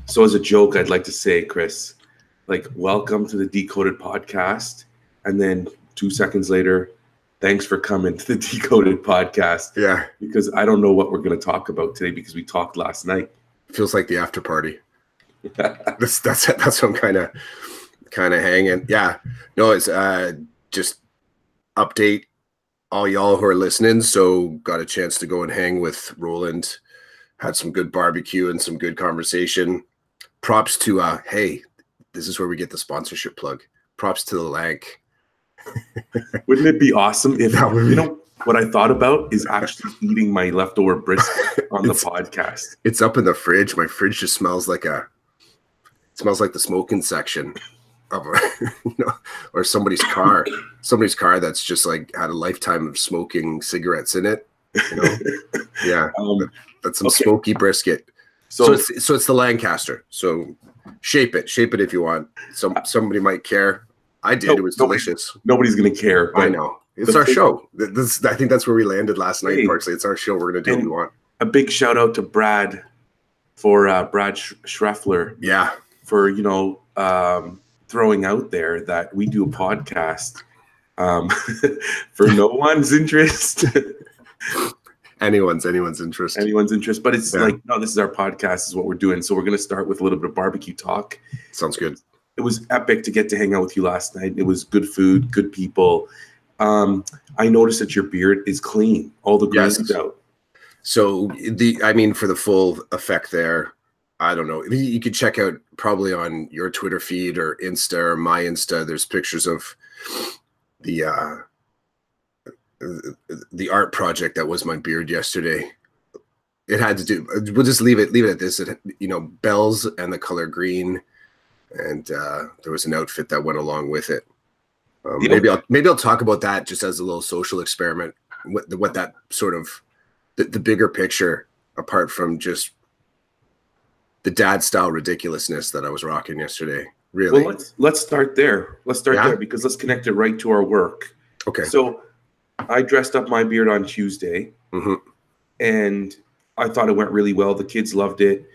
So as a joke, I'd like to say, Chris, like, welcome to the Decoded podcast. And then 2 seconds later, thanks for coming to the Decoded podcast. Yeah. Because I don't know what we're going to talk about today because we talked last night. Feels like the after party. That's what I'm kind of hanging. Yeah. No, it's just update all y'all who are listening. So got a chance to go and hang with Roland. Had some good barbecue and some good conversation. Props to hey, this is where we get the sponsorship plug. Props to the Lank. Wouldn't it be awesome if what I thought about is actually eating my leftover brisket on the podcast? It's up in the fridge. My fridge just smells like the smoking section of or somebody's car that's just like had a lifetime of smoking cigarettes in it. Yeah, that's some smoky brisket. So it's the Lancaster. So shape it if you want. Somebody might care. I did. It was delicious. Nobody's gonna care. I know. It's our show. I think that's where we landed last night. Parsley. It's our show. We're gonna do what we want. A big shout out to Brad for Brad Schreffler. Yeah. For throwing out there that we do a podcast for no one's interest. Anyone's interest. But it's like, no, this is our podcast. This is what we're doing. So we're going to start with a little bit of barbecue talk. Sounds good. It was epic to get to hang out with you last night. It was good food, good people. I noticed that your beard is clean. All the grease is out. So for the full effect there, I don't know. You could check out probably on your Twitter feed or Insta or my Insta. There's pictures of the art project that was my beard yesterday. It had to do. We'll just leave it at this. Bells and the color green, and there was an outfit that went along with it. Maybe I'll talk about that just as a little social experiment. What that sort of the bigger picture, apart from just the dad style ridiculousness that I was rocking yesterday. Really. Well, let's start there. Let's start there because let's connect it right to our work. Okay. So I dressed up my beard on Tuesday, and I thought it went really well. The kids loved it.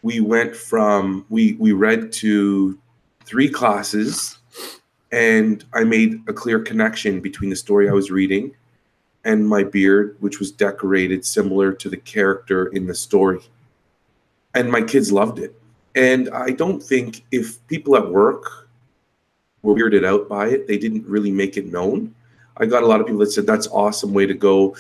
We went from we read to 3 classes, and I made a clear connection between the story I was reading and my beard, which was decorated similar to the character in the story. And my kids loved it. And I don't think if people at work were weirded out by it, they didn't really make it known. I got a lot of people that said, that's awesome, way to go.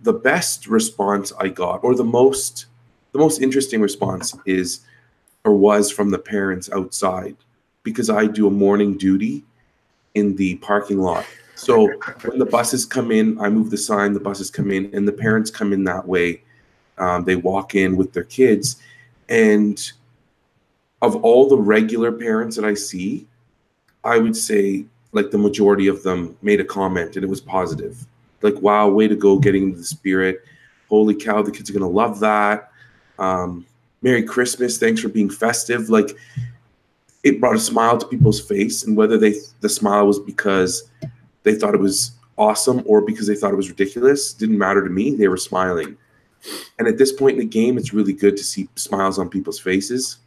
The best response I got, or the most interesting response was from the parents outside, because I do a morning duty in the parking lot. So when the buses come in, I move the sign, the buses come in, and the parents come in that way. They walk in with their kids. And of all the regular parents that I see, I would say like the majority of them made a comment and it was positive. Like, wow, way to go getting into the spirit. Holy cow, the kids are going to love that. Merry Christmas. Thanks for being festive. Like, it brought a smile to people's face. And whether the smile was because they thought it was awesome or because they thought it was ridiculous, didn't matter to me. They were smiling. And at this point in the game, it's really good to see smiles on people's faces.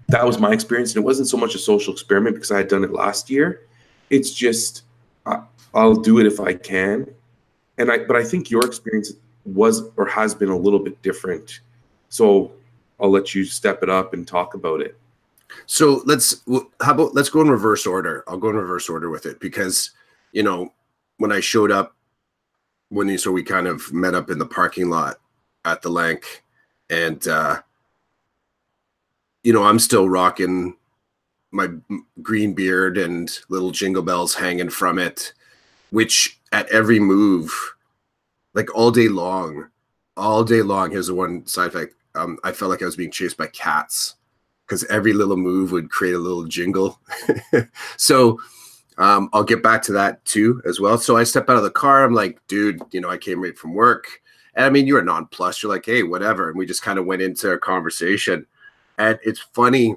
That was my experience. And it wasn't so much a social experiment because I had done it last year. It's just, I'll do it if I can. But I think your experience was or has been a little bit different. So I'll let you step it up and talk about it. So let's go in reverse order. I'll go in reverse order with it because, when I showed up, we kind of met up in the parking lot at the Lank, and I'm still rocking my green beard and little jingle bells hanging from it, which at every move, like all day long, here's the one side effect. I felt like I was being chased by cats because every little move would create a little jingle. So I'll get back to that too as well. So I step out of the car. I'm like, dude, I came right from work. And I mean, you're nonplussed. You're like, hey, whatever. And we just kind of went into a conversation. And it's funny.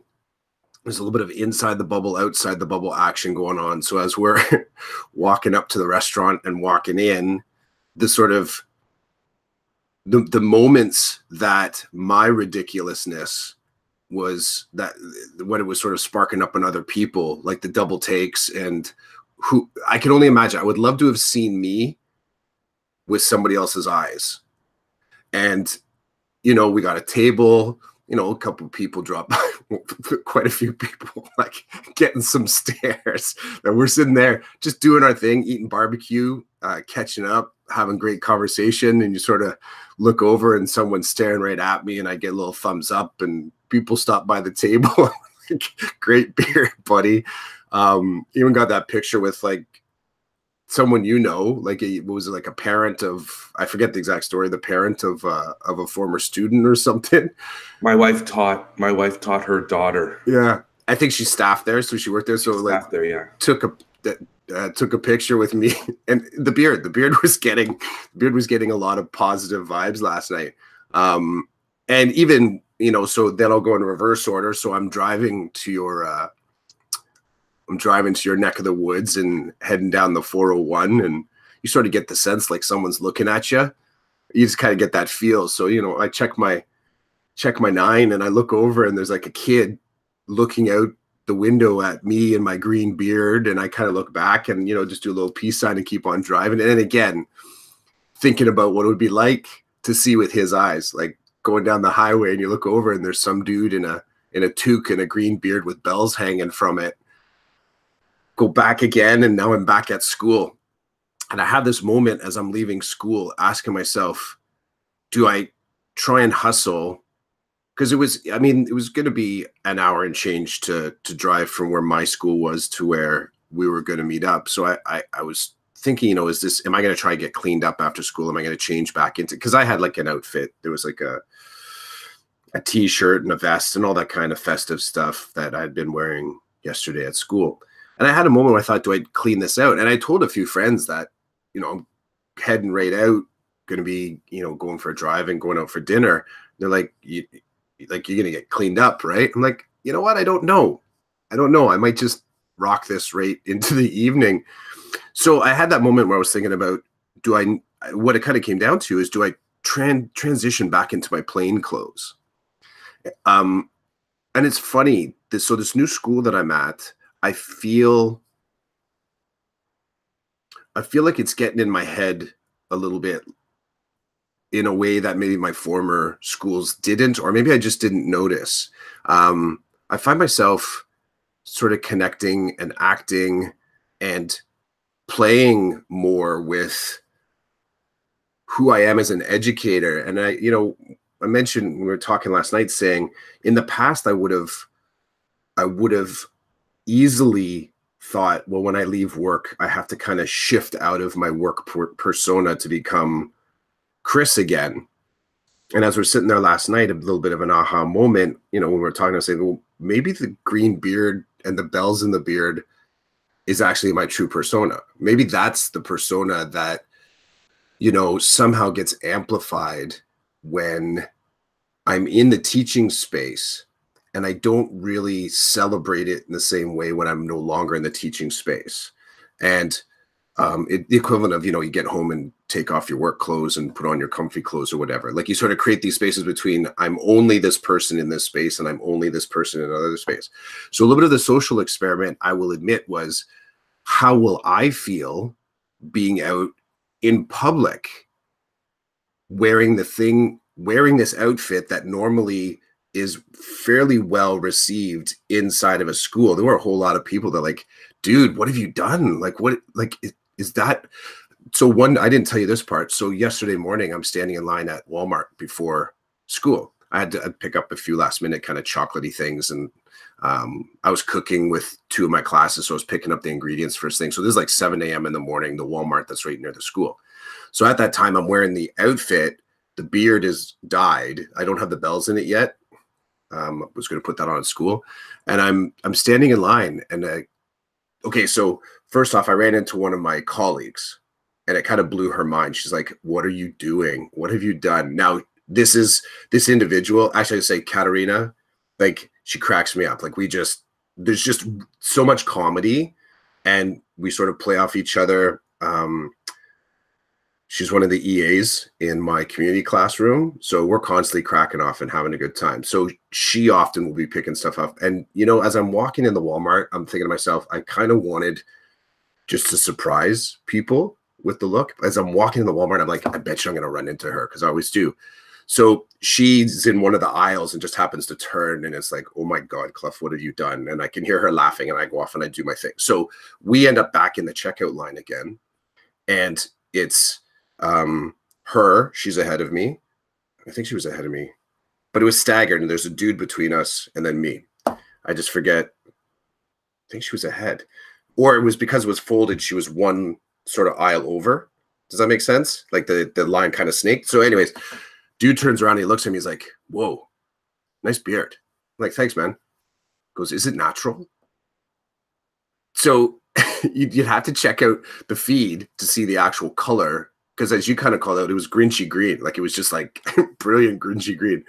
There's a little bit of inside the bubble, outside the bubble action going on. So as we're walking up to the restaurant and walking in, the sort of the moments that my ridiculousness was that what it was sort of sparking up in other people, like the double takes, and who I can only imagine. I would love to have seen me with somebody else's eyes. And, you know, we got a table, you know, a couple of people drop by, quite a few people like getting some stares. And we're sitting there just doing our thing, eating barbecue, catching up, having great conversation. And you sort of look over and someone's staring right at me and I get a little thumbs up and people stop by the table. Great beer, buddy. Even got that picture with like someone, you know, like it was like a parent of, I forget the exact story, the parent of a former student or something. My wife taught her daughter. Yeah, I think she staffed there, so she worked there. So like, there, yeah. Took a picture with me, and the beard was getting a lot of positive vibes last night. And even, you know, so then I'll go in reverse order. So I'm driving to your neck of the woods and heading down the 401, and you sort of get the sense like someone's looking at you. You just kind of get that feel. So, you know, I check my 9 and I look over and there's like a kid looking out the window at me and my green beard. And I kind of look back and, you know, just do a little peace sign and keep on driving. And then again, thinking about what it would be like to see with his eyes, like going down the highway and you look over and there's some dude in a toque and a green beard with bells hanging from it. Go back again, and now I'm back at school. And I have this moment as I'm leaving school asking myself, do I try and hustle? Because it was going to be an hour and change to drive from where my school was to where we were going to meet up. So I was thinking, you know, am I going to try and get cleaned up after school? Am I going to change back into, because I had like an outfit. There was like a t-shirt and a vest and all that kind of festive stuff that I'd been wearing yesterday at school. And I had a moment where I thought, do I clean this out? And I told a few friends that, you know, I'm heading right out, going to be, you know, going for a drive and going out for dinner. They're like, you're going to get cleaned up, right? I'm like, you know what? I don't know. I might just rock this right into the evening. So I had that moment where I was thinking about, what it kind of came down to is, do I transition back into my plain clothes? And it's funny. This new school that I'm at, I feel like it's getting in my head a little bit in a way that maybe my former schools didn't, or maybe I just didn't notice. I find myself sort of connecting and acting and playing more with who I am as an educator. And I mentioned when we were talking last night, saying in the past, I would have easily thought, well, when I leave work, I have to kind of shift out of my work persona to become Chris again. And as we're sitting there last night, a little bit of an aha moment, you know, when we were talking, I was saying, well, maybe the green beard and the bells in the beard is actually my true persona. Maybe that's the persona that, you know, somehow gets amplified when I'm in the teaching space. And I don't really celebrate it in the same way when I'm no longer in the teaching space. And the equivalent of, you know, you get home and take off your work clothes and put on your comfy clothes or whatever. Like you sort of create these spaces between I'm only this person in this space and I'm only this person in another space. So a little bit of the social experiment, I will admit, was how will I feel being out in public wearing this outfit that normally is fairly well received inside of a school. There were a whole lot of people that like, dude, what have you done? Like, what, like, is that? So I didn't tell you this part. So yesterday morning, I'm standing in line at Walmart before school. I had to pick up a few last minute kind of chocolatey things. And I was cooking with 2 of my classes. So I was picking up the ingredients first thing. So this is like 7 a.m. in the morning, the Walmart that's right near the school. So at that time, I'm wearing the outfit. The beard is dyed. I don't have the bells in it yet. I was going to put that on at school, and I'm standing in line, and okay. So first off, I ran into one of my colleagues, and it kind of blew her mind. She's like, "What are you doing? What have you done?" Now this individual, actually, I say Katarina, like she cracks me up. Like there's just so much comedy, and we sort of play off each other. She's one of the EAs in my community classroom. So we're constantly cracking off and having a good time. So she often will be picking stuff up. And, you know, as I'm walking in the Walmart, I'm thinking to myself, I kind of wanted just to surprise people with the look. As I'm walking in the Walmart, I'm like, I bet you I'm going to run into her, because I always do. So she's in one of the aisles and just happens to turn, and it's like, oh my God, Clough, what have you done? And I can hear her laughing, and I go off and I do my thing. So we end up back in the checkout line again, and it's her. She's ahead of me. I think she was ahead of me, but it was staggered, and there's a dude between us and then me. I just forget. I think she was ahead, or it was because it was folded. She was one sort of aisle over. Does that make sense? Like the line kind of snaked. So anyways, dude turns around and he looks at me. He's like, whoa, nice beard. I'm like, thanks, man. Goes, is it natural? So you'd have to check out the feed to see the actual color, because as you kind of called out, it was grinchy green. Like it was just like brilliant grinchy green.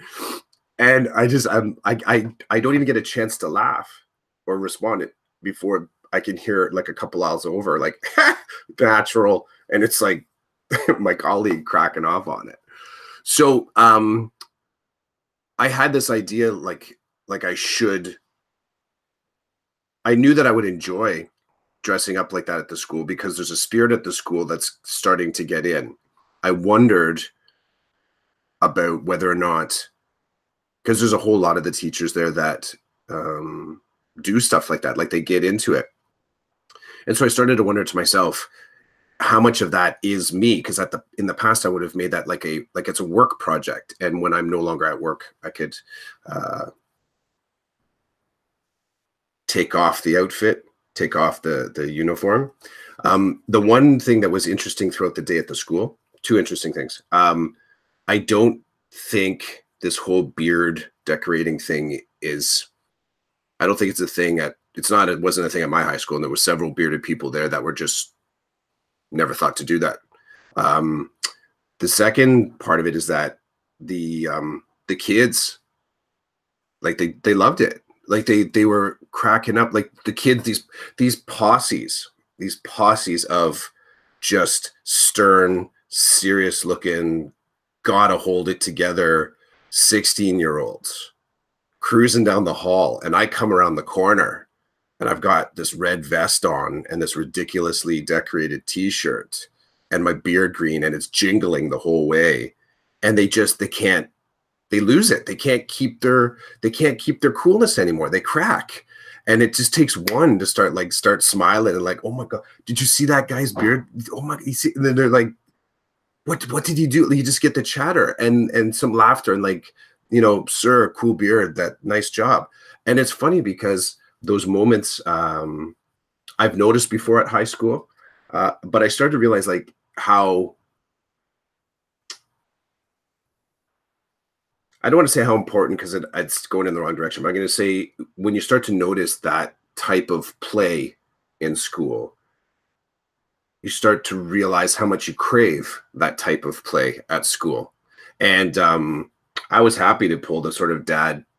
And I don't even get a chance to laugh or respond before I can hear it like a couple aisles over, like natural. And it's like my colleague cracking off on it. So I had this idea, like I knew that I would enjoy dressing up like that at the school, because there's a spirit at the school that's starting to get in. I wondered about whether or not, because there's a whole lot of the teachers there that do stuff like that, like they get into it. And so I started to wonder to myself, how much of that is me? Because in the past, I would have made that like it's a work project. And when I'm no longer at work, I could take off the outfit, take off the uniform. The one thing that was interesting throughout the day at the school, two interesting things. I don't think this whole beard decorating thing I don't think it's a thing it wasn't a thing at my high school. And there were several bearded people there that were just never thought to do that. The second part of it is that the kids, like they loved it. Like they were cracking up, like the kids, these posses of just stern, serious looking, gotta hold it together 16-year-olds cruising down the hall. And I come around the corner and I've got this red vest on and this ridiculously decorated t-shirt and my beard green, and it's jingling the whole way. And they lose it. They can't keep their coolness anymore. They crack. And it just takes one to start smiling and like, oh my God, did you see that guy's beard? Oh my, you see, and then they're like, what did you do? You just get the chatter and some laughter and like, you know, sir, cool beard, that nice job. And it's funny because those moments I've noticed before at high school, but I started to realize like how, I don't want to say how important, because it's going in the wrong direction, but I'm going to say when you start to notice that type of play in school, you start to realize how much you crave that type of play at school. And I was happy to pull the sort of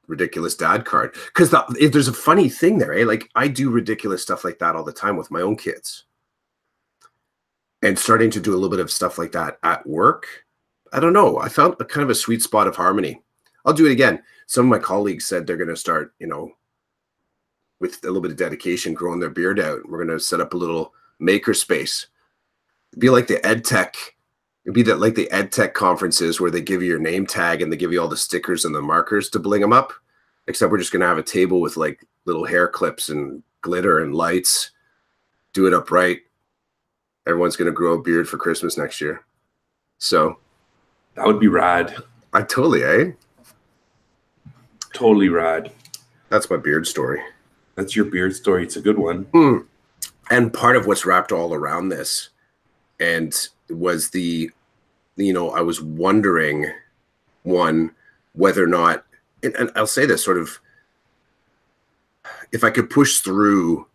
ridiculous dad card, because there's a funny thing there, eh? Like I do ridiculous stuff like that all the time with my own kids, and starting to do a little bit of stuff like that at work. I don't know. I found a kind of a sweet spot of harmony. I'll do it again. Some of my colleagues said they're going to start, you know, with a little bit of dedication, growing their beard out. We're going to set up a little maker space. It'd be like the ed tech. It'd be like the ed tech conferences where they give you your name tag and they give you all the stickers and the markers to bling them up. Except we're just going to have a table with like little hair clips and glitter and lights. Do it upright. Everyone's going to grow a beard for Christmas next year. So that would be rad. I totally, eh? Totally rad. That's my beard story. That's your beard story. It's a good one. And part of what's wrapped all around this, and was I was wondering, whether or not, and I'll say this sort of, if I could push through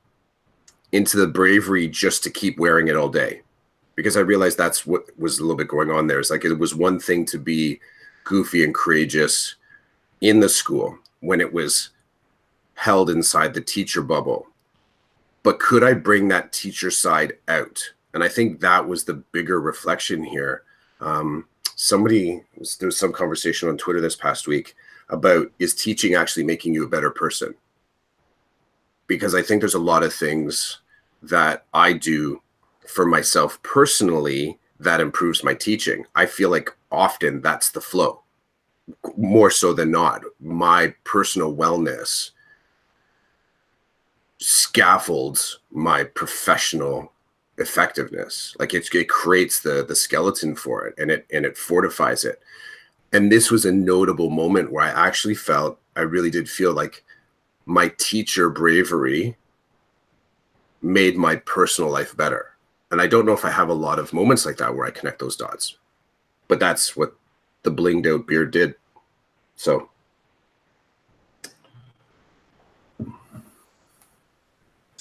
into the bravery just to keep wearing it all day, because I realized that's what was a little bit going on there. It's like, it was one thing to be goofy and courageous in the school when it was held inside the teacher bubble, but could I bring that teacher side out And I think that was the bigger reflection here. There was some conversation on Twitter this past week about, is teaching actually making you a better person? Because I think there's a lot of things that I do for myself personally that improves my teaching. I feel like often that's the flow, more so than not. My personal wellness scaffolds my professional effectiveness. Like it creates the skeleton for it, and it fortifies it. And this was a notable moment where I really did feel like my teacher bravery made my personal life better. And I don't know if I have a lot of moments like that where I connect those dots, but that's what the blinged out beard did. So. Is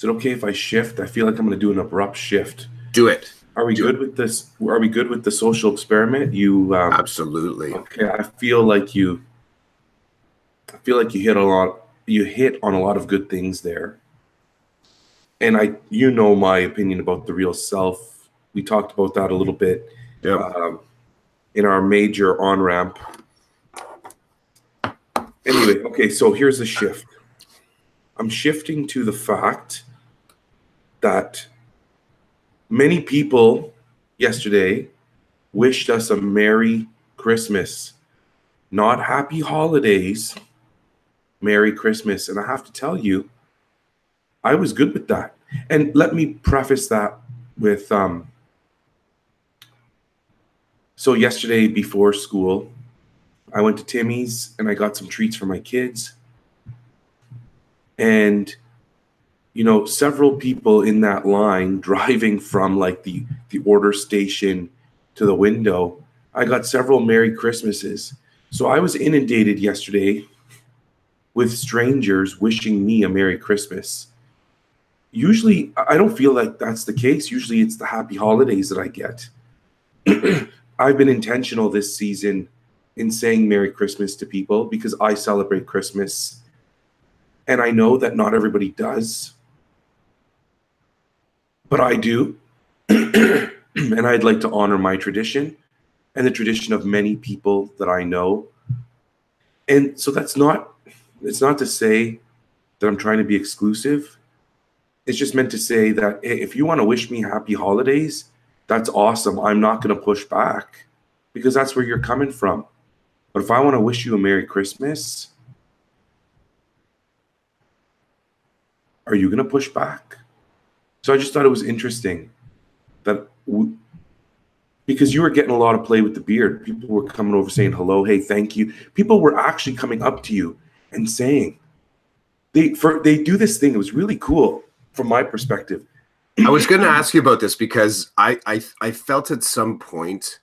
it okay if I shift? I feel like I'm going to do an abrupt shift. Do it. Are we good with this? Are we good with the social experiment? Absolutely. Okay. I feel like you hit a lot. You hit on a lot of good things there. And my opinion about the real self. We talked about that a little bit. Yep. In our major on-ramp. Anyway, okay, so here's the shift. I'm shifting to the fact that many people yesterday wished us a Merry Christmas, not Happy Holidays, Merry Christmas. And I have to tell you, I was good with that. And let me preface that with, so yesterday before school, I went to Timmy's and I got some treats for my kids. And, several people in that line driving from like the order station to the window, I got several Merry Christmases. So I was inundated yesterday with strangers wishing me a Merry Christmas. Usually, I don't feel like that's the case. Usually it's the Happy Holidays that I get. I've been intentional this season in saying Merry Christmas to people because I celebrate Christmas. And I know that not everybody does. But I do. And I'd like to honor my tradition and the tradition of many people that I know. And so it's not to say that I'm trying to be exclusive. It's just meant to say that if you want to wish me happy holidays, that's awesome. I'm not going to push back because that's where you're coming from. But if I want to wish you a Merry Christmas, are you going to push back? So I just thought it was interesting that because you were getting a lot of play with the beard. People were coming over saying hello, hey, thank you. People were actually coming up to you and saying, they do this thing. It was really cool from my perspective. I was going to ask you about this because I felt at some point,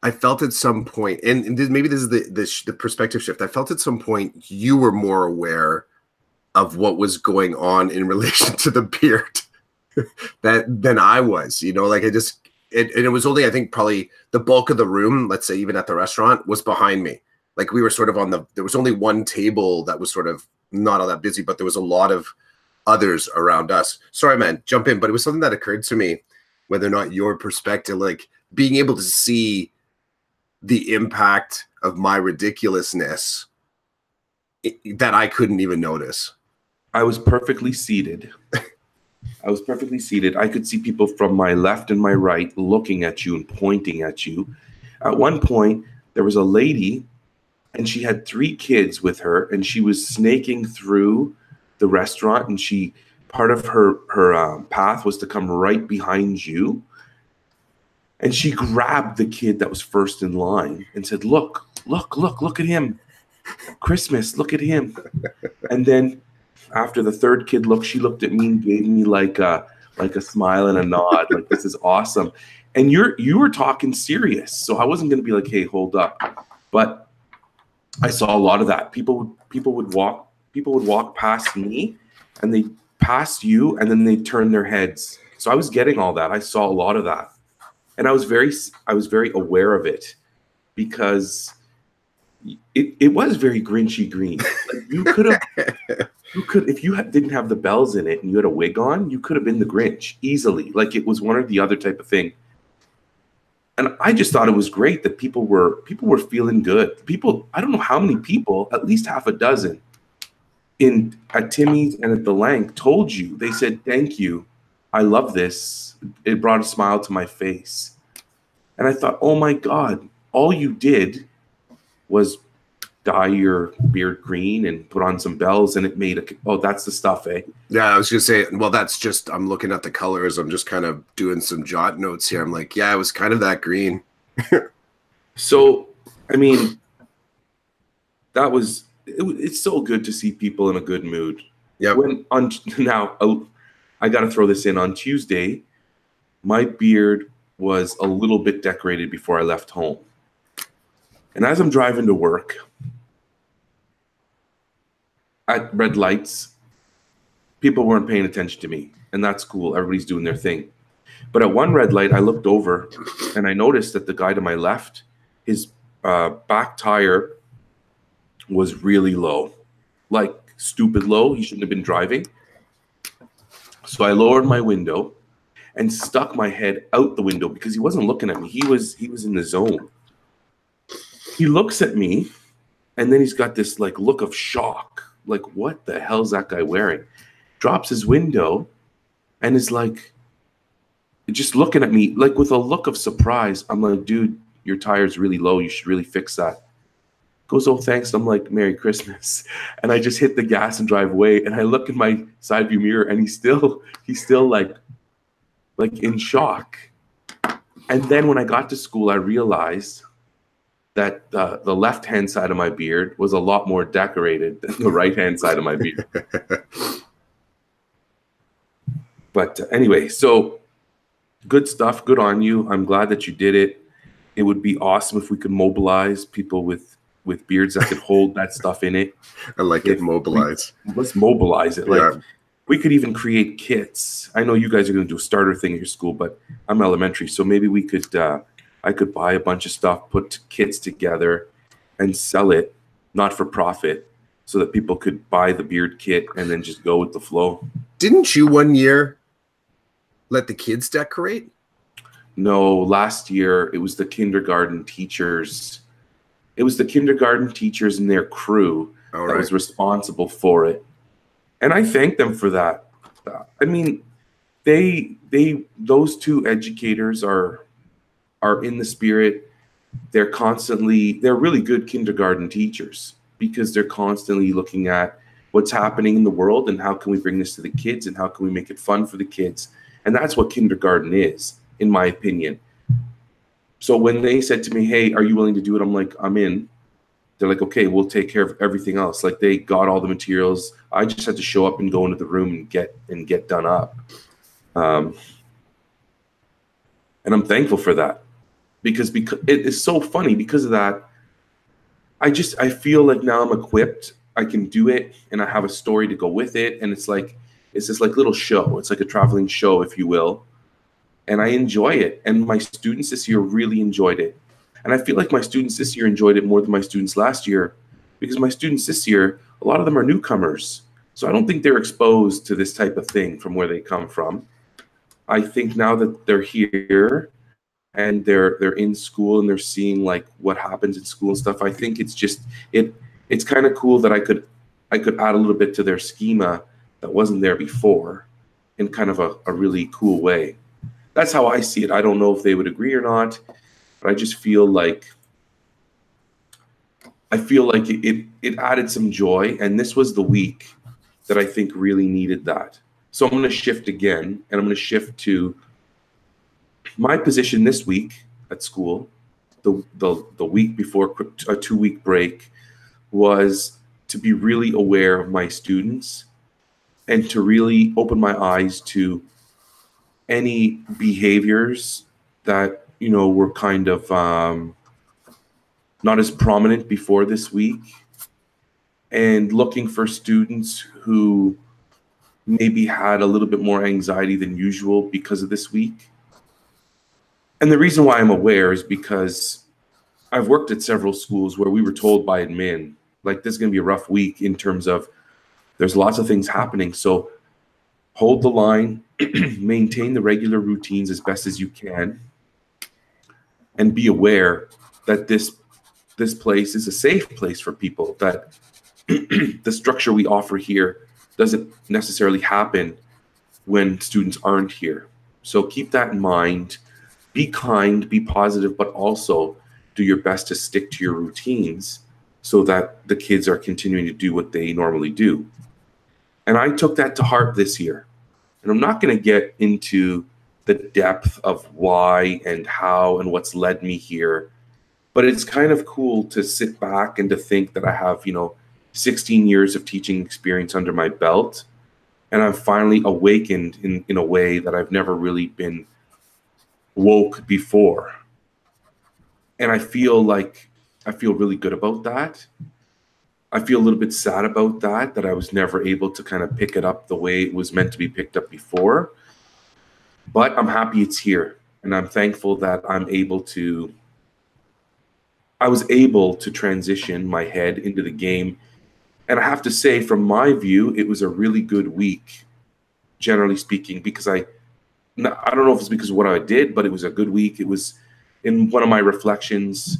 and maybe this is the perspective shift. I felt at some point you were more aware of what was going on in relation to the beard than I was. Like it was only, I think, probably the bulk of the room, let's say even at the restaurant, was behind me. Like we were sort of there was only one table that was sort of not all that busy, but there was a lot of others around us. Sorry, man, jump in. But it was something that occurred to me, whether or not your perspective, like being able to see the impact of my ridiculousness that I couldn't even notice. I was perfectly seated. I could see people from my left and my right looking at you and pointing at you. At one point, there was a lady and she had 3 kids with her and she was snaking through the restaurant, and part of her path was to come right behind you. And she grabbed the kid that was first in line and said, look at him. Christmas, look at him. And then after the third kid looked, she looked at me and gave me like a smile and a nod, like this is awesome. And you were talking serious. So I wasn't going to be like, hey, hold up. But I saw a lot of that. People would walk past me and they passed you and then they turned their heads. So I was getting all that. I saw a lot of that. And I was very aware of it because it was very Grinchy green. Like you could have, if you didn't have the bells in it and you had a wig on, you could have been the Grinch easily. Like it was one or the other type of thing. And I just thought it was great that people were feeling good. People, I don't know how many people, at least half a dozen, at Timmy's and at the Lank told you. They said, "Thank you. I love this. It brought a smile to my face." And I thought, oh my God, all you did was dye your beard green and put on some bells and it made that's the stuff, eh? Yeah, I was gonna say, well, that's just, I'm looking at the colors. I'm just kind of doing some jot notes here. I'm like, yeah, it was kind of that green. So, I mean, it's so good to see people in a good mood. Yeah. I got to throw this in. On Tuesday, my beard was a little bit decorated before I left home. And as I'm driving to work at red lights, people weren't paying attention to me. And that's cool. Everybody's doing their thing. But at one red light, I looked over and I noticed that the guy to my left, his back tire was really low, like stupid low. He shouldn't have been driving. So I lowered my window and stuck my head out the window because he wasn't looking at me. He was in the zone. He looks at me and then he's got this like look of shock. Like, what the hell's that guy wearing? Drops his window and is like, just looking at me like with a look of surprise. I'm like, dude, your tire's really low. You should really fix that. Goes, oh, thanks. I'm like, Merry Christmas. And I just hit the gas and drive away. And I look in my side view mirror and he's still like in shock. And then when I got to school, I realized that the left-hand side of my beard was a lot more decorated than the right-hand side of my beard. But anyway, so good stuff. Good on you. I'm glad that you did it. It would be awesome if we could mobilize people with beards that could hold that stuff in it. I like it. Mobilize. Let's mobilize it. Like we could even create kits. I know you guys are going to do a starter thing at your school, but I'm elementary, so maybe we could. I could buy a bunch of stuff, put kits together, and sell it, not for profit, so that people could buy the beard kit and then just go with the flow. Didn't you one year let the kids decorate? No, last year it was the kindergarten teachers. It was the kindergarten teachers and their crew that was responsible for it. And I thank them for that. I mean, those two educators are in the spirit. They're really good kindergarten teachers because they're constantly looking at what's happening in the world and how can we bring this to the kids and how can we make it fun for the kids. And that's what kindergarten is, in my opinion. So when they said to me, hey, are you willing to do it? I'm like, I'm in. They're like, okay, we'll take care of everything else. Like they got all the materials. I just had to show up and go into the room and get done up. And I'm thankful for that because it is so funny because of that. I feel like now I'm equipped. I can do it and I have a story to go with it. And it's this like little show. It's like a traveling show, if you will. And I enjoy it. And my students this year really enjoyed it. And I feel like my students this year enjoyed it more than my students last year because my students this year, a lot of them are newcomers. So I don't think they're exposed to this type of thing from where they come from. I think now that they're here and they're in school and they're seeing like what happens in school and stuff, I think it's just it's kind of cool that I could add a little bit to their schema that wasn't there before in kind of a really cool way. That's how I see it. I don't know if they would agree or not, but I just feel like it added some joy, and this was the week that I think really needed that. So I'm going to shift again, and I'm going to shift to my position this week at school. The week before a 2-week break was to be really aware of my students and to really open my eyes to any behaviors that, were kind of not as prominent before this week, and looking for students who maybe had a little bit more anxiety than usual because of this week. And the reason why I'm aware is because I've worked at several schools where we were told by admin, like, this is going to be a rough week in terms of there's lots of things happening. So hold the line, maintain the regular routines as best as you can, and be aware that this place is a safe place for people, that the structure we offer here doesn't necessarily happen when students aren't here. So keep that in mind. Be kind, be positive, but also do your best to stick to your routines so that the kids are continuing to do what they normally do. And I took that to heart this year. And I'm not going to get into the depth of why and how and what's led me here, but it's kind of cool to sit back and to think that I have, 16 years of teaching experience under my belt, and I've finally awakened in a way that I've never really been woke before. And I feel really good about that. I feel a little bit sad about that I was never able to kind of pick it up the way it was meant to be picked up before. But I'm happy it's here. And I'm thankful that I was able to transition my head into the game. And I have to say, from my view, it was a really good week, generally speaking, because I don't know if it's because of what I did, but it was a good week. It was, in one of my reflections,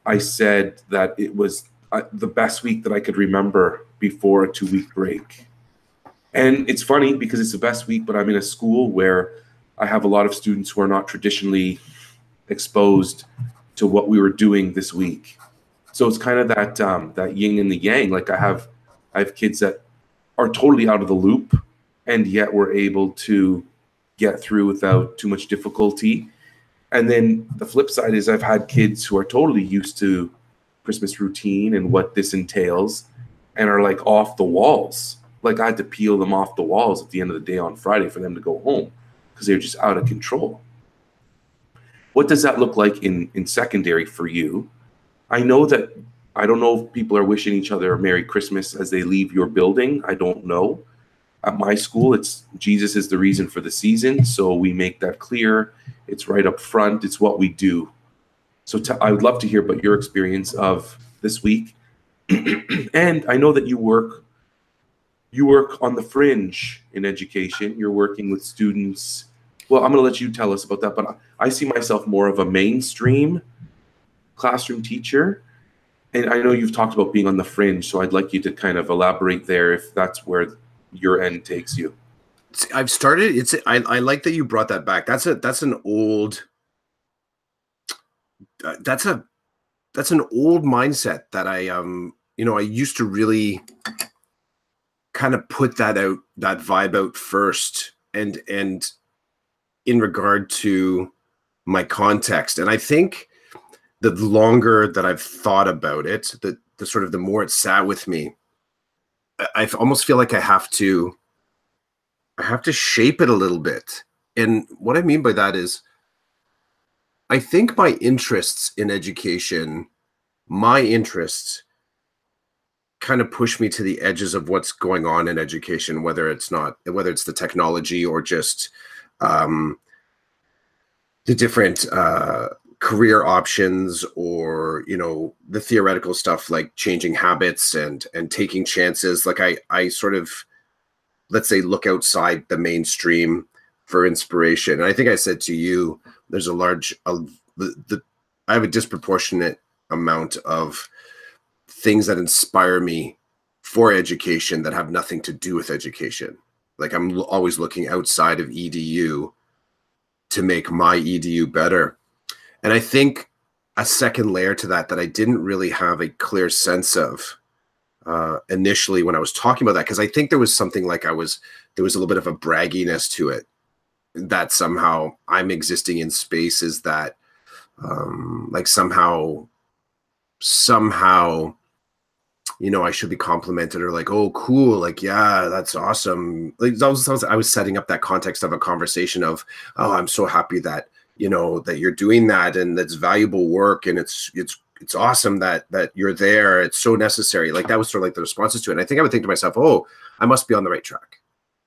I said that it was the best week that I could remember before a 2-week break. And it's funny because it's the best week, but I'm in a school where I have a lot of students who are not traditionally exposed to what we were doing this week. So it's kind of that yin and the yang. Like I have kids that are totally out of the loop, and yet we're able to get through without too much difficulty. And then the flip side is I've had kids who are totally used to Christmas routine and what this entails and are like off the walls. Like I had to peel them off the walls at the end of the day on Friday for them to go home because they're just out of control. What does that look like in secondary for you? I don't know if people are wishing each other a Merry Christmas as they leave your building. I don't know. At my school, it's Jesus is the reason for the season. So we make that clear. It's right up front. It's what we do. So I would love to hear about your experience of this week. And I know that you work on the fringe in education. You're working with students. Well, I'm going to let you tell us about that, but I see myself more of a mainstream classroom teacher. And I know you've talked about being on the fringe, so I'd like you to kind of elaborate there if that's where your end takes you. I've started. I like that you brought that back. That's an old mindset that I used to really kind of put that vibe out first, and in regard to my context. And I think the longer that I've thought about it, the more it sat with me, I almost feel like I have to shape it a little bit. And what I mean by that is, I think my interests in education, kind of push me to the edges of what's going on in education, whether it's the technology or just the different career options, or the theoretical stuff like changing habits and taking chances. Like I sort of, let's say, look outside the mainstream for inspiration. And I think I said to you, there's I have a disproportionate amount of things that inspire me for education that have nothing to do with education. Like I'm always looking outside of EDU to make my EDU better. And I think a second layer to that I didn't really have a clear sense of initially when I was talking about that, because I think there was something like there was a little bit of a bragginess to it, that somehow I'm existing in spaces that like somehow I should be complimented, or like, oh, cool, like, yeah, that's awesome. Like I was setting up that context of a conversation of, oh, I'm so happy that that you're doing that, and that's valuable work, and it's awesome that you're there. It's so necessary. Like that was sort of like the responses to it. And I think I would think to myself, oh, I must be on the right track.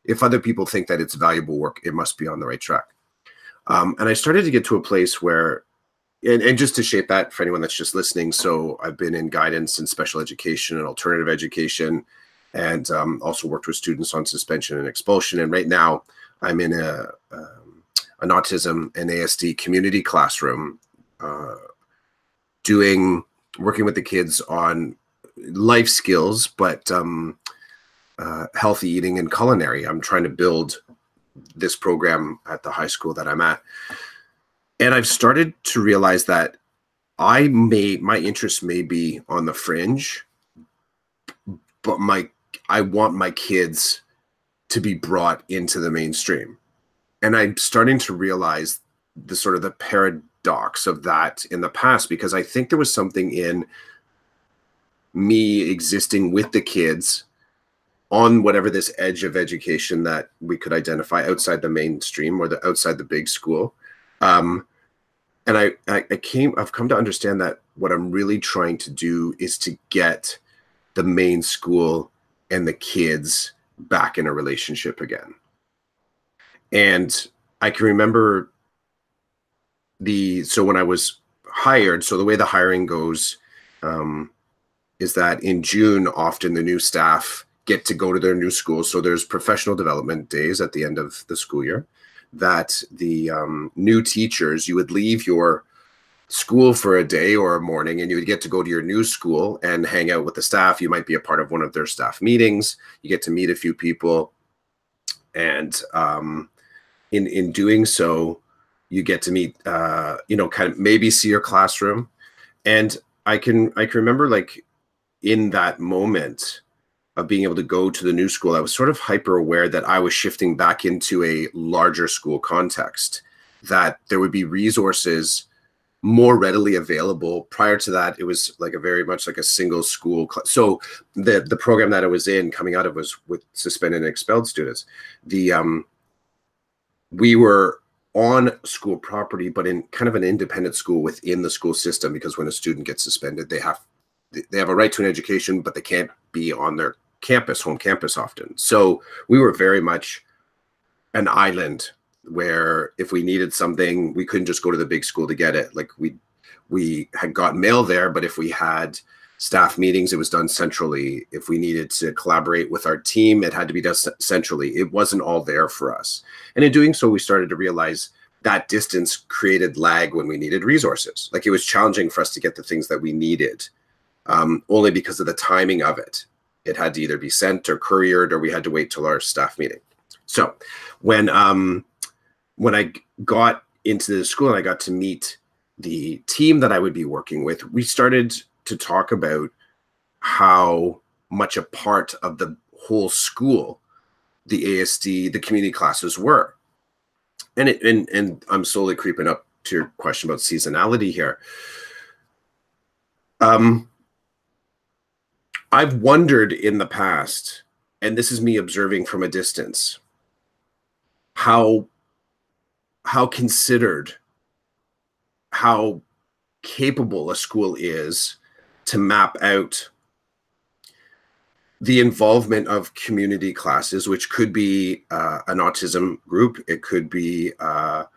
If other people think that it's valuable work, it must be on the right track. And I started to get to a place where and just to shape that for anyone that's just listening, so I've been in guidance and special education and alternative education, and also worked with students on suspension and expulsion. And right now I'm in an autism and ASD community classroom, working with the kids on life skills, but healthy eating and culinary. I'm trying to build this program at the high school that I'm at. And I've started to realize that my interest may be on the fringe, but I want my kids to be brought into the mainstream. And I'm starting to realize the sort of the paradox of that in the past, because I think there was something in me existing with the kids on whatever this edge of education that we could identify outside the mainstream or outside the big school. And I've come to understand that what I'm really trying to do is to get the main school and the kids back in a relationship again. And I can remember so when I was hired, so the way the hiring goes is that in June, often the new staff get to go to their new school. So there's professional development days at the end of the school year that the new teachers, you would leave your school for a day or a morning and you would get to go to your new school and hang out with the staff. You might be a part of one of their staff meetings. You get to meet a few people. And in doing so, you get to meet, kind of maybe see your classroom. And I can remember, like, in that moment of being able to go to the new school, I was sort of hyper aware that I was shifting back into a larger school context, that there would be resources more readily available. Prior to that, it was like very much like a single school. So the program that I was in coming out of was with suspended and expelled students. We were on school property, but in kind of an independent school within the school system, because when a student gets suspended, they have a right to an education, but they can't be on their home campus often. So we were very much an island where if we needed something, we couldn't just go to the big school to get it. Like we had got mail there, but if we had staff meetings, it was done centrally. If we needed to collaborate with our team, it had to be done centrally. It wasn't all there for us. And in doing so, we started to realize that distance created lag when we needed resources. Like, it was challenging for us to get the things that we needed, only because of the timing of it. It had to either be sent or couriered, or we had to wait till our staff meeting. So when I got into the school and I got to meet the team that I would be working with, we started to talk about how much a part of the whole school the ASD, the community classes were. And I'm slowly creeping up to your question about seasonality here. I've wondered in the past, and this is me observing from a distance, how considered, how capable a school is to map out the involvement of community classes, which could be an autism group, it could be a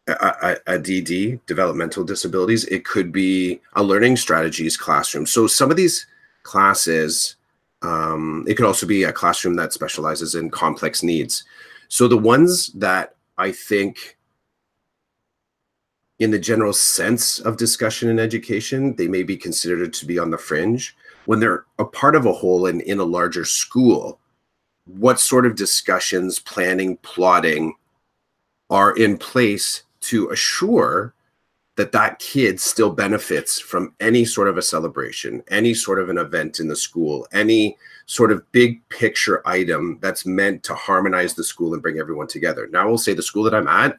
DD, developmental disabilities, it could be a learning strategies classroom. So some of these classes, it could also be a classroom that specializes in complex needs. So the ones that I think, in the general sense of discussion in education, they may be considered to be on the fringe. When they're a part of a whole and in a larger school, what sort of discussions, planning, plotting are in place to assure that that kid still benefits from any sort of a celebration, any sort of an event in the school, any sort of big picture item that's meant to harmonize the school and bring everyone together. Now, I will say the school that I'm at,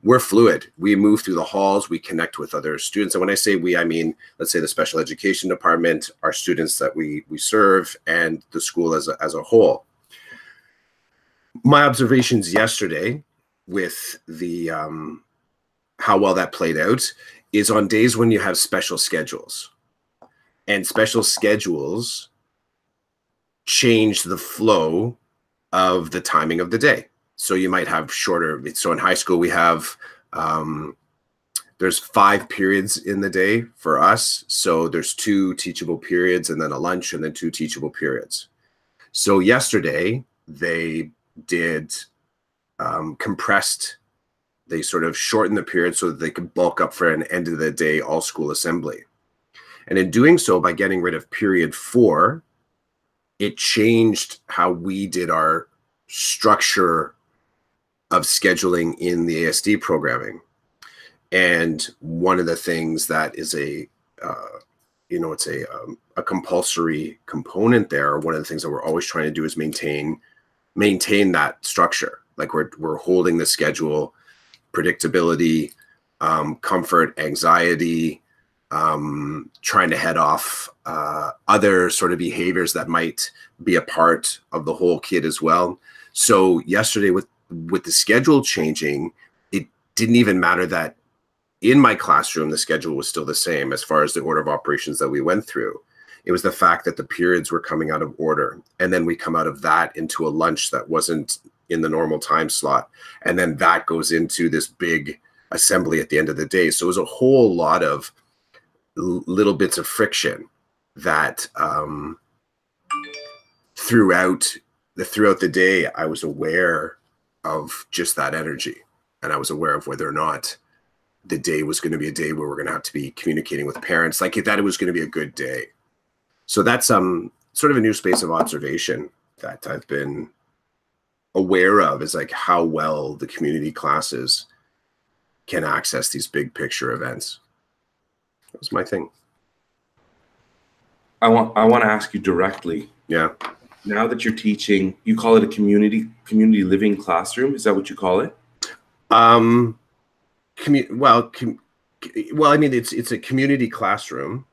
we're fluid. We move through the halls, we connect with other students. And when I say we, I mean, let's say the special education department, our students that we serve, and the school as a whole. My observations yesterday with the how well that played out is on days when you have special schedules. And special schedules change the flow of the timing of the day. So you might have shorter, so in high school we have There's 5 periods in the day for us. So there's 2 teachable periods and then a lunch and then 2 teachable periods. So yesterday they did compressed, they sort of shortened the period so that they could bulk up for an end of the day all school assembly. And in doing so, by getting rid of period 4, it changed how we did our structure of scheduling in the ASD programming. And one of the things that is it's a compulsory component there. One of the things that we're always trying to do is maintain that structure. Like we're holding the schedule, predictability, comfort, anxiety, trying to head off other sort of behaviors that might be a part of the whole kid as well. So yesterday with the schedule changing, it didn't even matter that in my classroom, the schedule was still the same as far as the order of operations that we went through. It was the fact that the periods were coming out of order. And then we come out of that into a lunch that wasn't in the normal time slot. And then that goes into this big assembly at the end of the day. So it was a whole lot of little bits of friction that throughout the day, I was aware of just that energy. And I was aware of whether or not the day was going to be a day where we're going to have to be communicating with parents, like that it was going to be a good day. So that's sort of a new space of observation that I've been aware of, is like how well the community classes can access these big picture events. That was my thing. I want to ask you directly. Yeah. Now that you're teaching, you call it a community living classroom. Is that what you call it? Well, I mean, it's a community classroom.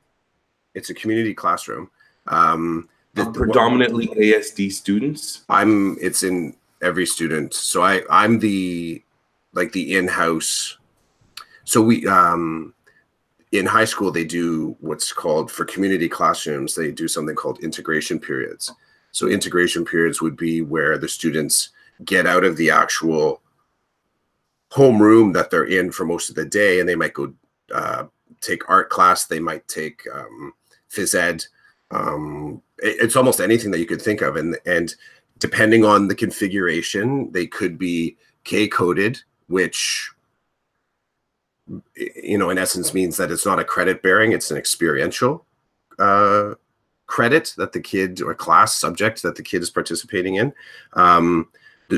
It's a community classroom. Predominantly ASD students. It's in every student. So I'm the in-house. So we in high school they do what's called, for community classrooms, they do something called integration periods. So integration periods would be where the students get out of the actual homeroom that they're in for most of the day, and they might go take art class, they might take phys ed. It's almost anything that you could think of, and depending on the configuration, they could be K-coded, which in essence means that it's not a credit bearing, it's an experiential credit that the kid, or class subject that the kid is participating in.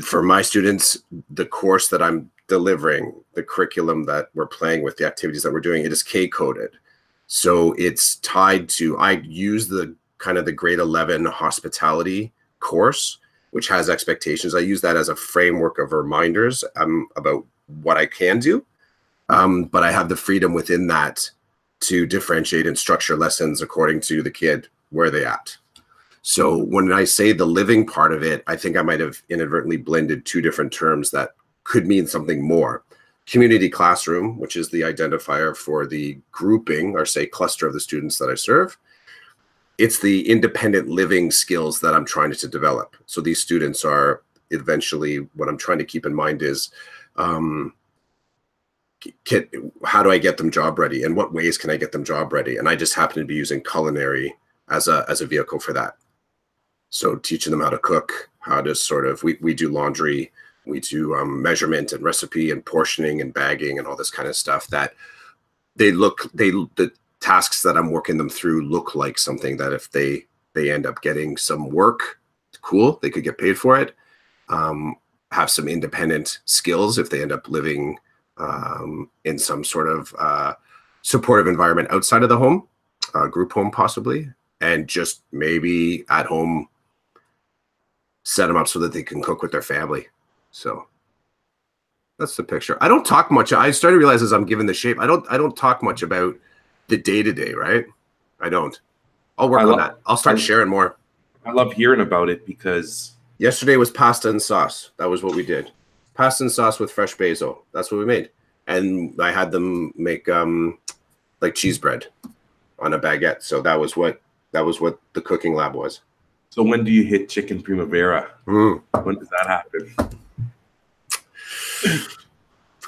For my students, the course that I'm delivering, the curriculum that we're playing with, the activities that we're doing, it is K-coded. So it's tied to, I use the kind of the grade 11 hospitality course, which has expectations. I use that as a framework of reminders about what I can do. But I have the freedom within that to differentiate and structure lessons according to the kid, where they at. So when I say the living part of it, I think I might have inadvertently blended 2 different terms that could mean something more. Community classroom, which is the identifier for the grouping, or say cluster of the students that I serve. It's the independent living skills that I'm trying to develop. So these students are eventually, what I'm trying to keep in mind is, how do I get them job ready? And what ways can I get them job ready? And I just happen to be using culinary as a vehicle for that. So teaching them how to cook, how to sort of, we do laundry, we do measurement and recipe and portioning and bagging and all this kind of stuff, that the tasks that I'm working them through look like something that if they end up getting some work, cool, they could get paid for it, have some independent skills if they end up living in some sort of supportive environment outside of the home, group home possibly, and just maybe at home set them up so that they can cook with their family. So that's the picture. I don't talk much. I started to realize as I'm given the shape, I don't talk much about the day-to-day, right? I don't. I'll work on that. I'll start sharing more. I love hearing about it, because yesterday was pasta and sauce. That was what we did. Pasta and sauce with fresh basil. That's what we made. And I had them make like cheese bread on a baguette. So that was what the cooking lab was. So when do you hit chicken primavera? When does that happen?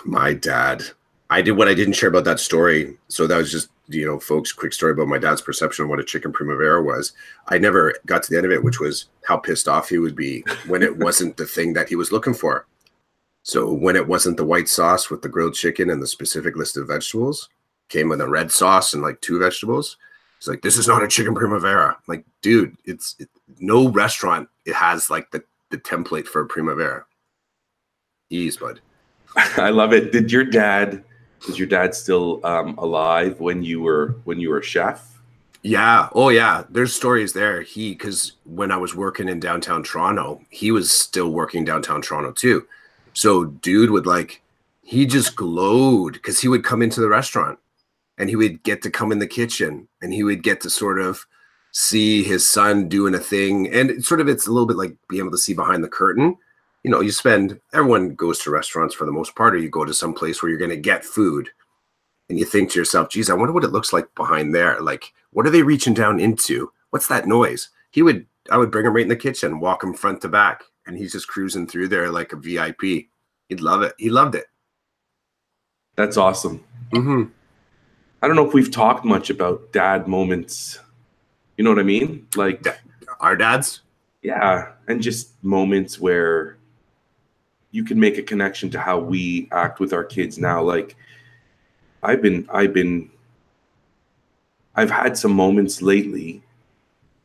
My dad. I did what I didn't share about that story. So that was just, folks, quick story about my dad's perception of what a chicken primavera was. I never got to the end of it, which was how pissed off he would be when it wasn't the thing that he was looking for. So when it wasn't the white sauce with the grilled chicken and the specific list of vegetables, came with a red sauce and like 2 vegetables. It's like, this is not a chicken primavera. Like, dude, no restaurant, it has like the template for a primavera. Ease, bud. I love it. Is your dad still alive when you were a chef? Yeah. Oh yeah. There's stories there. Because when I was working in downtown Toronto, he was still working downtown Toronto too. So dude would he just glowed because he would come into the restaurant and he would get to come in the kitchen and he would get to sort of see his son doing a thing. And it's a little bit like being able to see behind the curtain. Everyone goes to restaurants for the most part, or you go to some place where you're going to get food and you think to yourself, geez, I wonder what it looks like behind there. Like, what are they reaching down into? What's that noise? I would bring him right in the kitchen, walk him front to back, and he's just cruising through there like a VIP. He'd love it. He loved it. That's awesome. Mm-hmm. I don't know if we've talked much about dad moments. You know what I mean? Like our dads? Yeah. And just moments where you can make a connection to how we act with our kids now. Like I've had some moments lately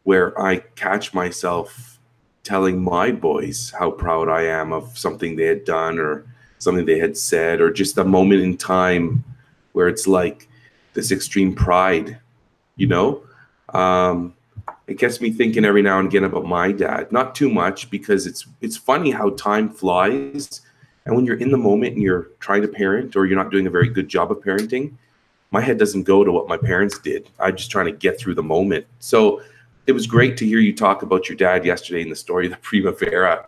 where I catch myself telling my boys how proud I am of something they had done or something they had said, or just a moment in time where it's like this extreme pride, it gets me thinking every now and again about my dad. Not too much, because it's funny how time flies. And when you're in the moment and you're trying to parent, or you're not doing a very good job of parenting, my head doesn't go to what my parents did. I'm just trying to get through the moment. So it was great to hear you talk about your dad yesterday in the story of the Primavera.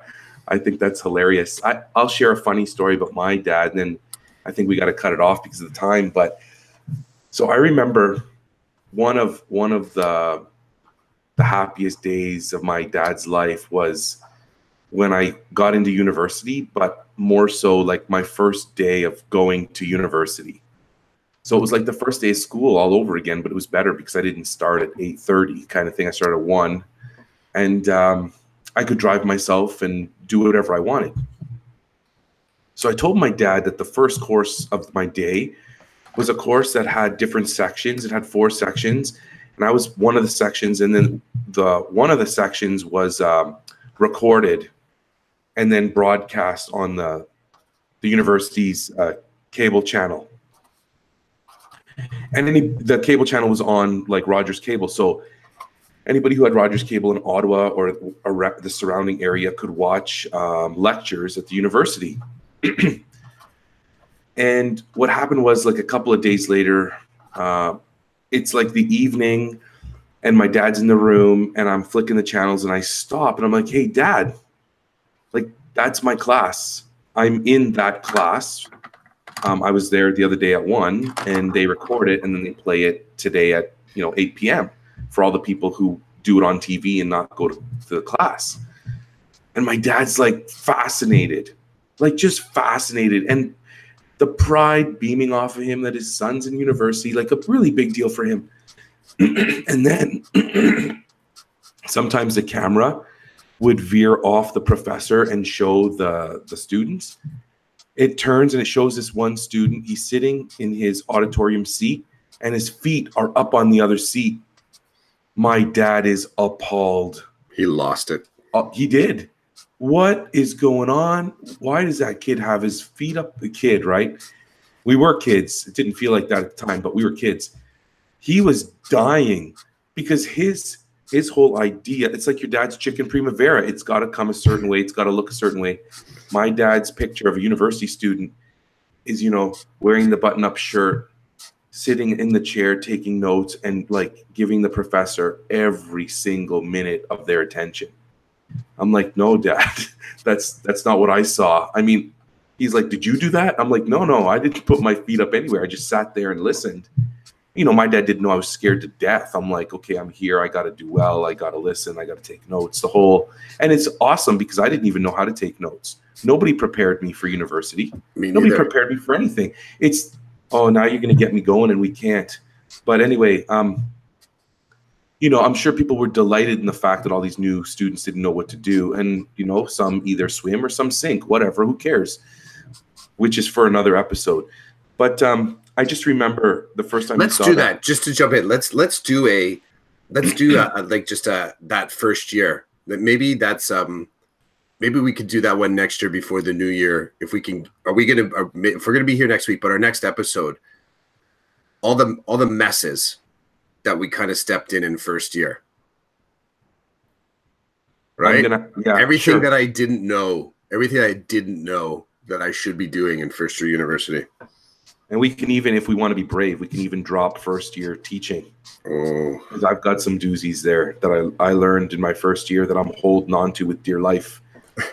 I think that's hilarious. I'll share a funny story about my dad, and then I think we got to cut it off because of the time. But so I remember one of the happiest days of my dad's life was when I got into university, but more so like my first day of going to university. So it was like the first day of school all over again, but it was better because I didn't start at 8:30 kind of thing. I started at 1, and I could drive myself and do whatever I wanted. So I told my dad that the first course of my day was a course that had different sections. It had 4 sections, and I was one of the sections. And then one of the sections was recorded and then broadcast on the university's cable channel. And the cable channel was on like Rogers Cable. So anybody who had Rogers Cable in Ottawa or the surrounding area could watch lectures at the university. And what happened was, like a couple of days later, it's like the evening and my dad's in the room and I'm flicking the channels and I stop and I'm like, hey, Dad, like that's my class. I'm in that class. I was there the other day at 1 and they record it and then they play it today at 8 p.m. for all the people who do it on TV and not go to the class. And my dad's like fascinated, like just fascinated. And the pride beaming off of him that his son's in university, like a really big deal for him. And then sometimes the camera would veer off the professor and show the students. It turns and it shows this one student. He's sitting in his auditorium seat and his feet are up on the other seat. My dad is appalled. He lost it. He did. What is going on? Why does that kid have his feet up? The kid, right? We were kids. It didn't feel like that at the time, but we were kids. He was dying because his whole idea, it's like your dad's chicken primavera. It's got to come a certain way. It's got to look a certain way. My dad's picture of a university student is, wearing the button-up shirt, sitting in the chair, taking notes, and like giving the professor every single minute of their attention. I'm like, no, Dad, that's not what I saw. I mean, he's like, did you do that? I'm like, no, I didn't put my feet up anywhere. I just sat there and listened. My dad didn't know I was scared to death. I'm like, okay, I'm here. I got to do well. I got to listen. I got to take notes. And it's awesome because I didn't even know how to take notes. Nobody prepared me for university. Me Nobody neither. prepared me for anything. It's, oh, now you're going to get me going and we can't. But anyway, you know, I'm sure people were delighted in the fact that all these new students didn't know what to do. And, you know, some either swim or some sink, whatever, who cares? Which is for another episode. But I just remember the first time. Let's do that. Just to jump in. Let's do that first year. Maybe that's maybe we could do that one next year before the new year. If we can, if we're gonna be here next week, but our next episode, all the messes that we kind of stepped in first year. Right? Everything that I didn't know that I should be doing in first year university. And we can even, if we want to be brave, we can even drop first year teaching. Oh, because I've got some doozies there that I learned in my first year that I'm holding on to with dear life.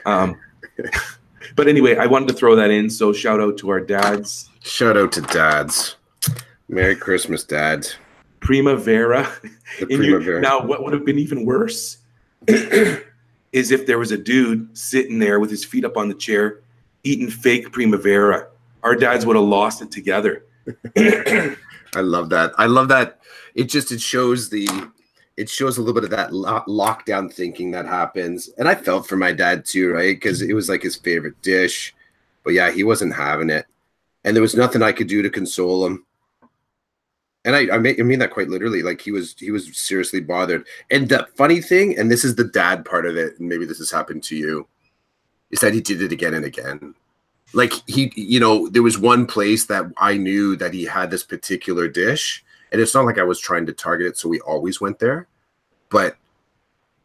But anyway, I wanted to throw that in. So shout out to our dads. Shout out to dads. Merry Christmas, Dad. Primavera. The Primavera. Now, what would have been even worse is if there was a dude sitting there with his feet up on the chair eating fake Primavera. Our dads would have lost it together. I love that. I love that. It shows a little bit of that lockdown thinking that happens. And I felt for my dad too, right? Because it was like his favorite dish. But yeah, he wasn't having it. And there was nothing I could do to console him. And I mean that quite literally. Like he was seriously bothered. And the funny thing, and this is the dad part of it, and maybe this has happened to you, is that he did it again and again. Like there was one place that I knew that he had this particular dish, and it's not like I was trying to target it, so we always went there. But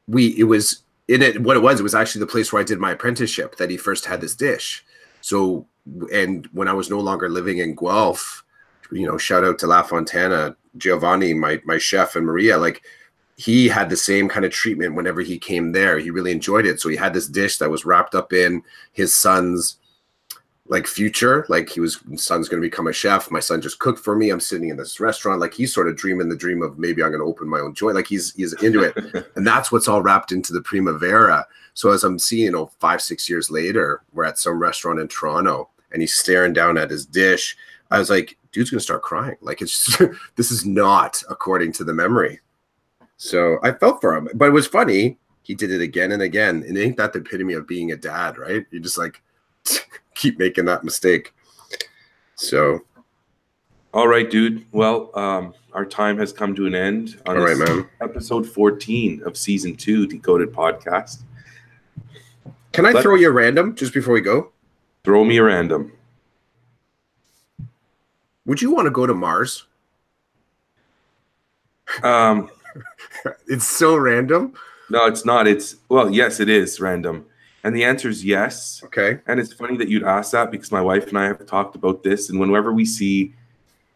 it was actually the place where I did my apprenticeship that he first had this dish. So, and when I was no longer living in Guelph, shout out to La Fontana, Giovanni, my chef, and Maria, like he had the same kind of treatment whenever he came there. He really enjoyed it. So he had this dish that was wrapped up in his son's like future, like his son's going to become a chef. My son just cooked for me. I'm sitting in this restaurant. Like he's sort of dreaming the dream of maybe I'm going to open my own joint. Like he's into it. And that's what's all wrapped into the Primavera. So as I'm seeing, 5-6 years later, we're at some restaurant in Toronto and he's staring down at his dish. I was like, dude's going to start crying. Like it's just, this is not according to the memory. So I felt for him, but it was funny. He did it again and again. And ain't that the epitome of being a dad, right? You just like keep making that mistake. So, all right, dude. Well, our time has come to an end on man. Episode 14 of Season 2 Decoded Podcast. Can I throw you a random just before we go? Throw me a random. Would you want to go to Mars? It's so random. No, it's not. Yes, it is random. And the answer is yes. Okay. And it's funny that you'd ask that because my wife and I have talked about this. And whenever we see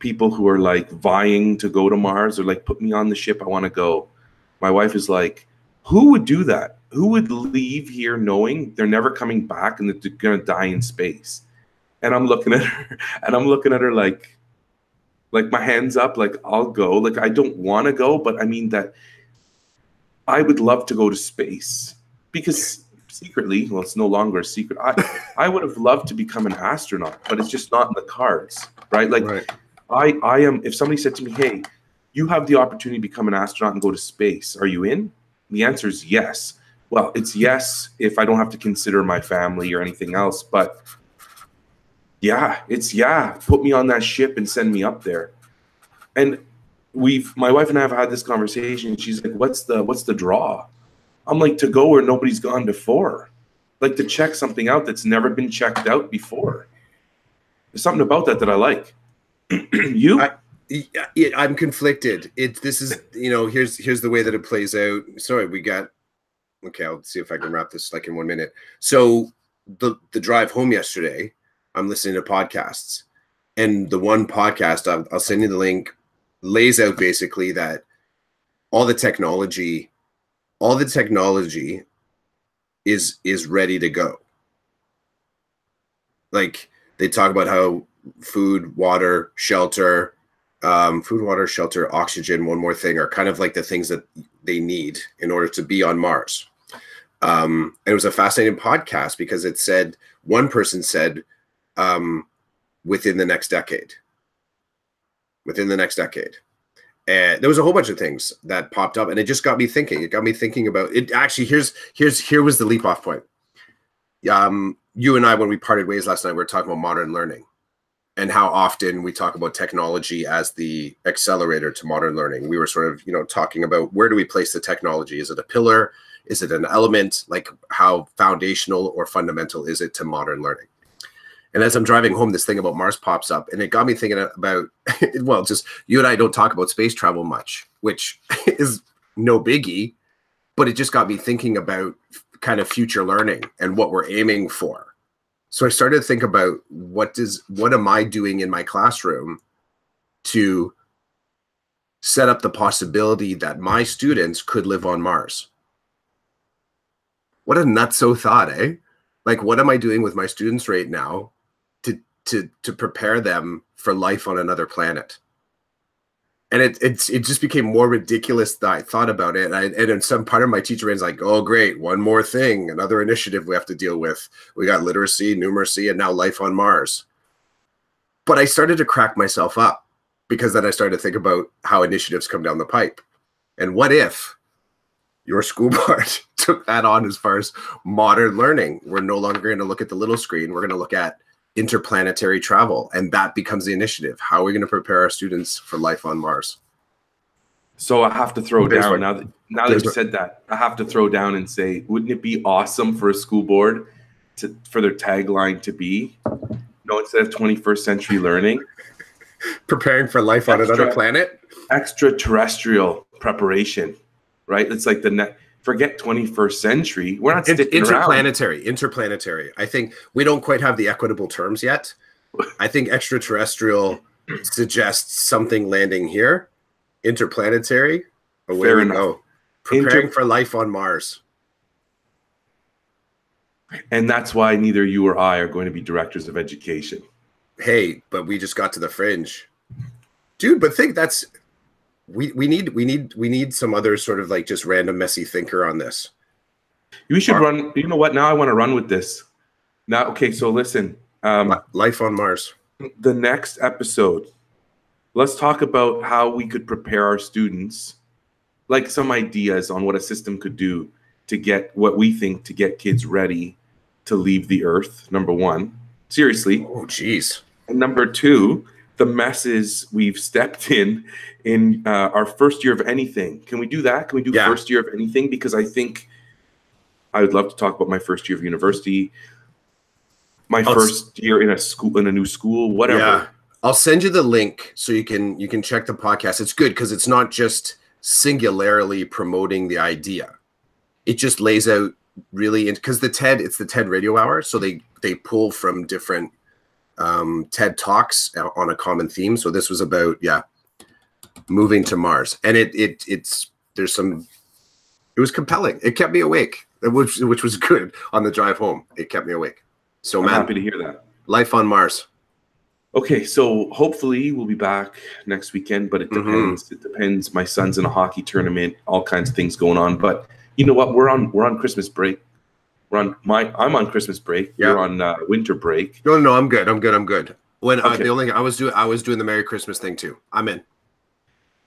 people who are like vying to go to Mars or like, put me on the ship, I want to go. My wife is like, who would do that? Who would leave here knowing they're never coming back and that they're going to die in space? And I'm looking at her like my hands up, like I'll go. Like I don't want to go, but I mean that I would love to go to space because secretly, well, it's no longer a secret. I would have loved to become an astronaut, but it's just not in the cards, right? Like right. I am, if somebody said to me, hey, you have the opportunity to become an astronaut and go to space, are you in? The answer is yes. Well, it's yes if I don't have to consider my family or anything else, but yeah, put me on that ship and send me up there. And my wife and I have had this conversation. She's like, what's the draw? I'm like, to go where nobody's gone before, like to check something out that's never been checked out before. There's something about that I like. You? I'm conflicted. This is, here's the way that it plays out. Sorry, okay, I'll see if I can wrap this like in 1 minute. So the drive home yesterday, I'm listening to podcasts, and the one podcast, I'll send you the link, lays out basically that all the technology is ready to go. Like they talk about how food, water, shelter, oxygen, one more thing, are kind of like the things that they need in order to be on Mars. it was a fascinating podcast because it said, one person said, within the next decade. And there was a whole bunch of things that popped up, and it just got me thinking. It got me thinking about it. Actually, here was the leap off point. You and I, when we parted ways last night, we were talking about modern learning and how often we talk about technology as the accelerator to modern learning. We were sort of, talking about, where do we place the technology? Is it a pillar? Is it an element? Like, how foundational or fundamental is it to modern learning? And as I'm driving home, this thing about Mars pops up, and it got me thinking about, well, just you and I don't talk about space travel much, which is no biggie, but it just got me thinking about kind of future learning and what we're aiming for. So I started to think about what am I doing in my classroom to set up the possibility that my students could live on Mars? What a nutso thought, eh? Like, what am I doing with my students right now to prepare them for life on another planet? And it just became more ridiculous that I thought about it. And in some part of my teacher brain's like, oh, great, one more thing, another initiative we have to deal with. We got literacy, numeracy, and now life on Mars. But I started to crack myself up, because then I started to think about how initiatives come down the pipe. And what if your school board took that on as far as modern learning? We're no longer going to look at the little screen. We're going to look at interplanetary travel, and that becomes the initiative. How are we going to prepare our students for life on Mars? So I have to throw down, now that you said that, I have to throw down and say, wouldn't it be awesome for a school board for their tagline to be, instead of 21st century learning, preparing for life on another planet? Extraterrestrial preparation, right? It's like forget 21st century. We're not sticking interplanetary. I think we don't quite have the equitable terms yet. I think extraterrestrial suggests something landing here. Interplanetary, away we go. Preparing for life on Mars. And that's why neither you or I are going to be directors of education. Hey, but we just got to the fringe. Dude, but think that's... We need some other sort of like just random messy thinker on this. We should run. You know what? Now I want to run with this. Now, okay. So listen. Life on Mars. The next episode, let's talk about how we could prepare our students, like some ideas on what a system could do to get what we think to get kids ready to leave the Earth. Number one, seriously. Oh, geez. And number two, the messes we've stepped in our first year of anything. Can we do that? Can we do first year of anything? Because I think I would love to talk about my first year of university, my first year in a new school, whatever. Yeah. I'll send you the link so you can check the podcast. It's good because it's not just singularly promoting the idea. It just lays out really, because it's the TED Radio Hour, so they pull from different TED Talks on a common theme. So this was about moving to Mars, and it was compelling. It kept me awake, which was good on the drive home. It kept me awake. So I'm happy to hear that. Life on Mars. Okay, so hopefully we'll be back next weekend, but it depends. It depends. My son's in a hockey tournament, all kinds of things going on. But you know what? We're on Christmas break. I'm on Christmas break. Yeah. You're on winter break. No, I'm good. When the only I was doing the Merry Christmas thing too. I'm in.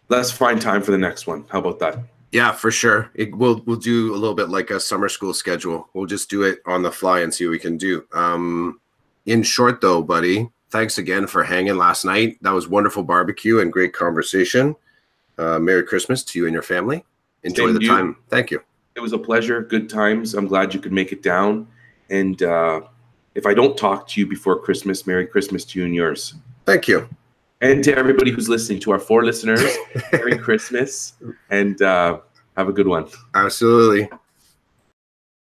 Let's find time for the next one. How about that? Yeah, for sure. We'll do a little bit like a summer school schedule. We'll just do it on the fly and see what we can do. In short, though, buddy, thanks again for hanging last night. That was wonderful barbecue and great conversation. Merry Christmas to you and your family. Enjoy the time. Thank you. It was a pleasure. Good times. I'm glad you could make it down. And if I don't talk to you before Christmas, Merry Christmas to you and yours. Thank you. And to everybody who's listening, to our 4 listeners, Merry Christmas, and have a good one. Absolutely.